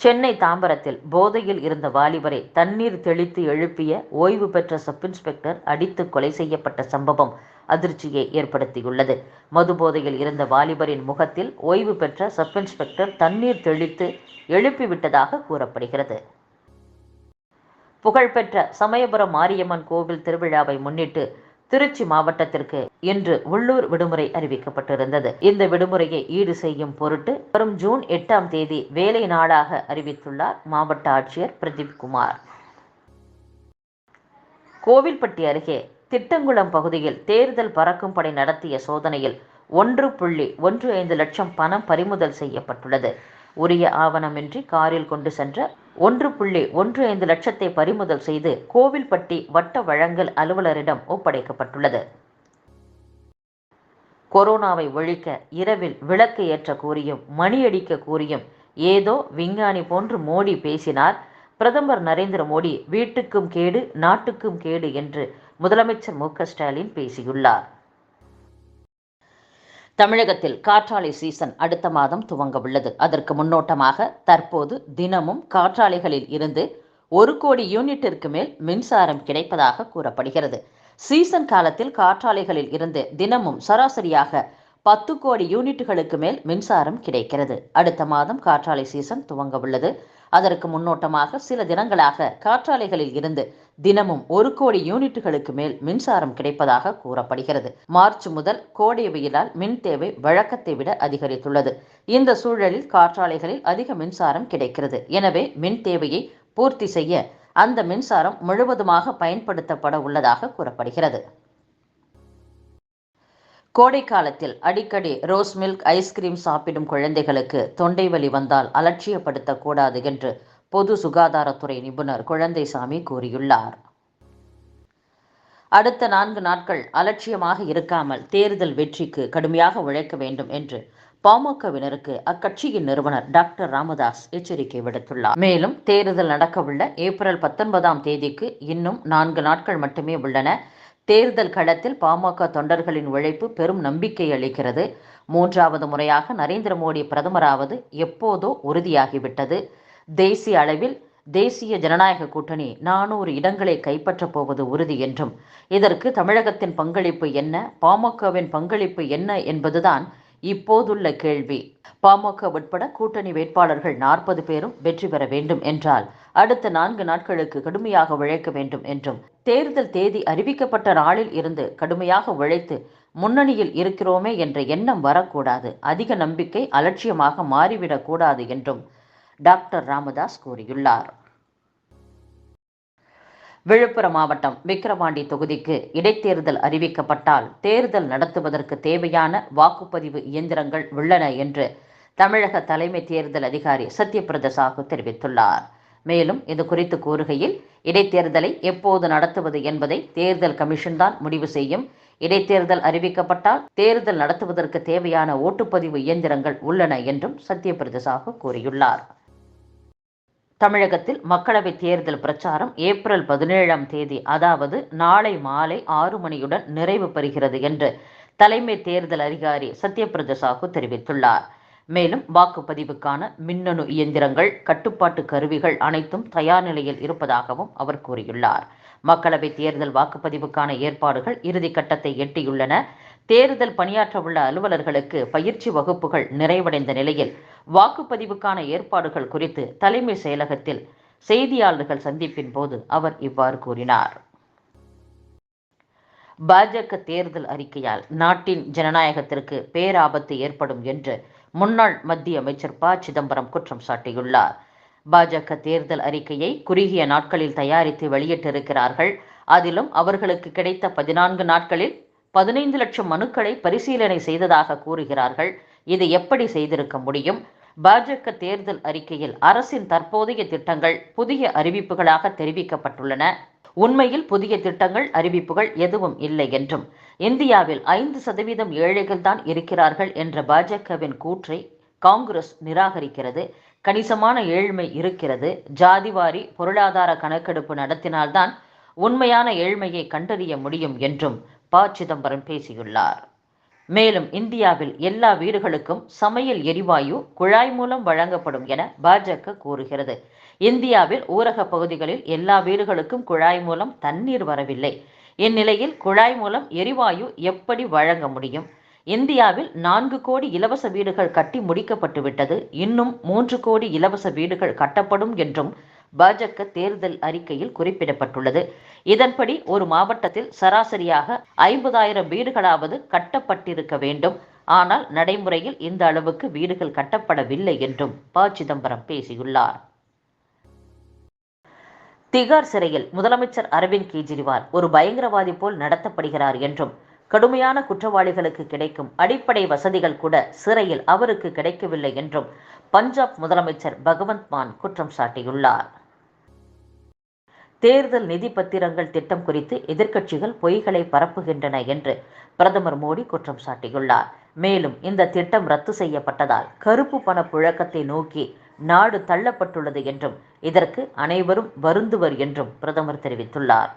சென்னை தாம்பரத்தில் போதையில் இருந்த வாலிபரை தண்ணீர் தெளித்து எழுப்பிய ஓய்வு பெற்ற சப் இன்ஸ்பெக்டர் அடித்து கொலை செய்யப்பட்ட சம்பவம் அதிர்ச்சியை ஏற்படுத்தியுள்ளது. மது போதையில் இருந்த வாலிபரின் முகத்தில் ஓய்வு பெற்ற சப் இன்ஸ்பெக்டர் தண்ணீர் தெளித்து எழுப்பிவிட்டதாக கூறப்படுகிறது. புகழ்பெற்ற சமயபுரம் மாரியம்மன் கோவில் திருவிழாவை முன்னிட்டு திருச்சி மாவட்டத்திற்கு இன்று உள்ளூர் விடுமுறை அறிவிக்கப்பட்டிருந்தது. இந்த விடுமுறையை ஈடு செய்யும் பொருட்டு வரும் ஜூன் 8ஆம் தேதி வேலை நாளாக அறிவித்துள்ளார் மாவட்ட ஆட்சியர் பிரதீப் குமார். கோவில்பட்டி அருகே திட்டங்குளம் பகுதியில் தேர்தல் பறக்கும் படை நடத்திய சோதனையில் 1.15 லட்சம் பணம் பறிமுதல் செய்யப்பட்டுள்ளது. உரிய ஆவணமின்றி காரில் கொண்டு சென்ற 1.15 லட்சத்தை பறிமுதல் செய்து கோவில்பட்டி வட்ட வழங்கல் அலுவலரிடம் ஒப்படைக்கப்பட்டுள்ளது. கொரோனாவை ஒழிக்க இரவில் விளக்கு ஏற்ற கூறியும் மணியடிக்க கூறியும் ஏதோ விஞ்ஞானி போன்று மோடி பேசினார். பிரதமர் நரேந்திர மோடி வீட்டுக்கும் கேடு நாட்டுக்கும் கேடு என்று முதலமைச்சர் மு.க. ஸ்டாலின் பேசியுள்ளார். தமிழகத்தில் காற்றாலை சீசன் அடுத்த மாதம் துவங்க உள்ளது. அதற்கு முன்னோட்டமாக தற்போது தினமும் காற்றாலைகளில் இருந்து 1 கோடி யூனிட்டிற்கு மேல் மின்சாரம் கிடைப்பதாக கூறப்படுகிறது. சீசன் காலத்தில் காற்றாலைகளில் இருந்து தினமும் சராசரியாக 10 கோடி யூனிட்டுகளுக்கு மேல் மின்சாரம் கிடைக்கிறது. அடுத்த மாதம் காற்றாலை சீசன் துவங்க உள்ளது. அதற்கு முன்னோட்டமாக சில தினங்களாக காற்றாலைகளில் இருந்து தினமும் 1 கோடி யூனிட்டுகளுக்கு மேல் மின்சாரம் கிடைப்பதாக கூறப்படுகிறது. மார்ச் முதல் கோடை வெயிலால் மின் தேவை வழக்கத்தை விட அதிகரித்துள்ளது. இந்த சூழலில் காற்றாலைகளில் அதிக மின்சாரம் கிடைக்கிறது. எனவே மின் தேவையை பூர்த்தி செய்ய அந்த மின்சாரம் முழுவதுமாக பயன்படுத்தப்பட உள்ளதாக கூறப்படுகிறது. கோடை காலத்தில் அடிக்கடி ரோஸ் மில்க் ஐஸ்கிரீம் சாப்பிடும் குழந்தைகளுக்கு தொண்டை வலி வந்தால் அலட்சியப்படுத்தக்கூடாது என்று பொது சுகாதாரத்துறை நிபுணர் குழந்தைசாமி கூறியுள்ளார். அடுத்த 4 நாட்கள் அலட்சியமாக இருக்காமல் தேர்தல் வெற்றிக்கு கடுமையாக உழைக்க வேண்டும் என்று பாமகவினருக்கு அக்கட்சியின் நிறுவனர் டாக்டர் ராமதாஸ் எச்சரிக்கை விடுத்துள்ளார். மேலும் தேர்தல் நடக்கவுள்ள ஏப்ரல் 19ஆம் தேதிக்கு இன்னும் 4 நாட்கள் மட்டுமே உள்ளன. தேர்தல் களத்தில் பாமக தொண்டர்களின் உழைப்பு பெரும் நம்பிக்கை அளிக்கிறது. 3வது முறையாக நரேந்திர மோடி பிரதமராவது எப்போதோ உறுதியாகிவிட்டது. தேசிய அளவில் தேசிய ஜனநாயக கூட்டணி 400 இடங்களை கைப்பற்றப் போவது உறுதி என்றும் இதற்கு தமிழகத்தின் பங்களிப்பு என்ன, பாமகவின் பங்களிப்பு என்ன என்பதுதான் இப்போதுள்ள கேள்வி. பாமக உட்பட கூட்டணி வேட்பாளர்கள் 40 பேரும் வெற்றி பெற வேண்டும் என்றால் அடுத்த 4 நாட்களுக்கு கடுமையாக உழைக்க வேண்டும் என்றும் தேர்தல் தேதி அறிவிக்கப்பட்ட நாளில் இருந்து கடுமையாக உழைத்து முன்னணியில் இருக்கிறோமே என்ற எண்ணம் வரக்கூடாது. அதிக நம்பிக்கை அலட்சியமாக மாறிவிடக்கூடாது என்றும் டாக்டர் ராமதாஸ் கூறியுள்ளார். விழுப்புரம் மாவட்டம் விக்கிரவாண்டி தொகுதிக்கு இடைத்தேர்தல் அறிவிக்கப்பட்டால் தேர்தல் நடத்துவதற்கு தேவையான வாக்குப்பதிவு இயந்திரங்கள் உள்ளன என்று தமிழக தலைமை தேர்தல் அதிகாரி சத்யபிரத சாஹூ தெரிவித்துள்ளார். மேலும் இது குறித்து கூறுகையில், இடைத்தேர்தலை எப்போது நடத்துவது என்பதை தேர்தல் கமிஷன் தான் முடிவு செய்யும். இடைத்தேர்தல் அறிவிக்கப்பட்டால் தேர்தல் நடத்துவதற்கு தேவையான ஓட்டுப்பதிவு இயந்திரங்கள் உள்ளன என்றும் சத்யபிரத சாஹூ கூறியுள்ளார். தமிழகத்தில் மக்களவைத் தேர்தல் பிரச்சாரம் ஏப்ரல் 17ஆம் தேதி அதாவது நாளை மாலை 6 மணியுடன் நிறைவு பெறுகிறது என்று தலைமை தேர்தல் அதிகாரி சத்யபிரத சாஹூ தெரிவித்துள்ளார். மேலும் வாக்குப்பதிவுக்கான மின்னணு இயந்திரங்கள், கட்டுப்பாட்டு கருவிகள் அனைத்தும் தயார் நிலையில் இருப்பதாகவும் அவர் கூறியுள்ளார். மக்களவைத் தேர்தல் வாக்குப்பதிவுக்கான ஏற்பாடுகள் இறுதிக்கட்டத்தை எட்டியுள்ளன. தேர்தல் பணியாற்ற உள்ள அலுவலர்களுக்கு பயிற்சி வகுப்புகள் நிறைவடைந்த நிலையில் வாக்குப்பதிவுக்கான ஏற்பாடுகள் குறித்து தலைமை செயலகத்தில் செய்தியாளர்கள் சந்திப்பின் போது அவர் இவ்வாறு கூறினார். பாஜக தேர்தல் அறிக்கையால் நாட்டின் ஜனநாயகத்திற்கு பேராபத்து ஏற்படும் என்று முன்னாள் மத்திய அமைச்சர் ப. சிதம்பரம் குற்றம் சாட்டியுள்ளார். பாஜக தேர்தல் அறிக்கையை குறுகிய நாட்களில் தயாரித்து வெளியிட்டிருக்கிறார்கள். அதிலும் அவர்களுக்கு கிடைத்த 14 நாட்களில் 15 லட்சம் மனுக்களை பரிசீலனை செய்ததாக கூறுகிறார்கள். இது எப்படி செய்திருக்க முடியும்? பாஜக தேர்தல் அறிக்கையில் அரசின் தற்போதைய திட்டங்கள் புதிய அறிவிப்புகளாக தெரிவிக்கப்பட்டுள்ளன. உண்மையில் புதிய திட்டங்கள் அறிவிப்புகள் எதுவும் இல்லை என்றும் இந்தியாவில் 5% ஏழைகள் தான் இருக்கிறார்கள் என்ற பாஜகவின் கூற்றை காங்கிரஸ் நிராகரிக்கிறது. கணிசமான ஏழ்மை இருக்கிறது. ஜாதிவாரி பொருளாதார கணக்கெடுப்பு நடத்தினால்தான் உண்மையான ஏழ்மையை கண்டறிய முடியும் என்றும் ப. சிதம்பரம் பேசியுள்ளார். மேலும் இந்தியாவில் எல்லா வீடுகளுக்கும் சமையல் எரிவாயு குழாய் மூலம் வழங்கப்படும் என பாஜக கூறுகிறது. இந்தியாவில் ஊரக பகுதிகளில் எல்லா வீடுகளுக்கும் குழாய் மூலம் தண்ணீர் வரவில்லை. இந்நிலையில் குழாய் மூலம் எரிவாயு எப்படி வழங்க முடியும்? இந்தியாவில் 4 கோடி இலவச வீடுகள் கட்டி முடிக்கப்பட்டுவிட்டது. இன்னும் 3 கோடி இலவச வீடுகள் கட்டப்படும் என்றும் பாஜக தேர்தல் அறிக்கையில் குறிப்பிடப்பட்டுள்ளது. இதன்படி ஒரு மாவட்டத்தில் சராசரியாக 50,000 வீடுகளாவது கட்டப்பட்டிருக்க வேண்டும். ஆனால் நடைமுறையில் இந்த அளவுக்கு வீடுகள் கட்டப்படவில்லை என்றும் ப. சிதம்பரம் பேசியுள்ளார். திகார் சிறையில் முதலமைச்சர் அரவிந்த் கெஜ்ரிவால் ஒரு பயங்கரவாதி போல் நடத்தப்படுகிறார் என்றும், கடுமையான குற்றவாளிகளுக்கு கிடைக்கும் அடிப்படை வசதிகள் கூட சிறையில் அவருக்கு கிடைக்கவில்லை என்றும் பஞ்சாப் முதலமைச்சர் பகவந்த் மான் குற்றம் சாட்டியுள்ளார். தேர்தல் நிதி பத்திரங்கள் திட்டம் குறித்து எதிர்க்கட்சிகள் பொய்களை பரப்புகின்றன என்று பிரதமர் மோடி குற்றம் சாட்டியுள்ளார். மேலும் இந்த திட்டம் ரத்து செய்யப்பட்டதால் கருப்பு பண புழக்கத்தை நோக்கி நாடு தள்ளப்பட்டுள்ளது என்றும், இதற்கு அனைவரும் வருந்துவர் என்றும் பிரதமர் தெரிவித்துள்ளார்.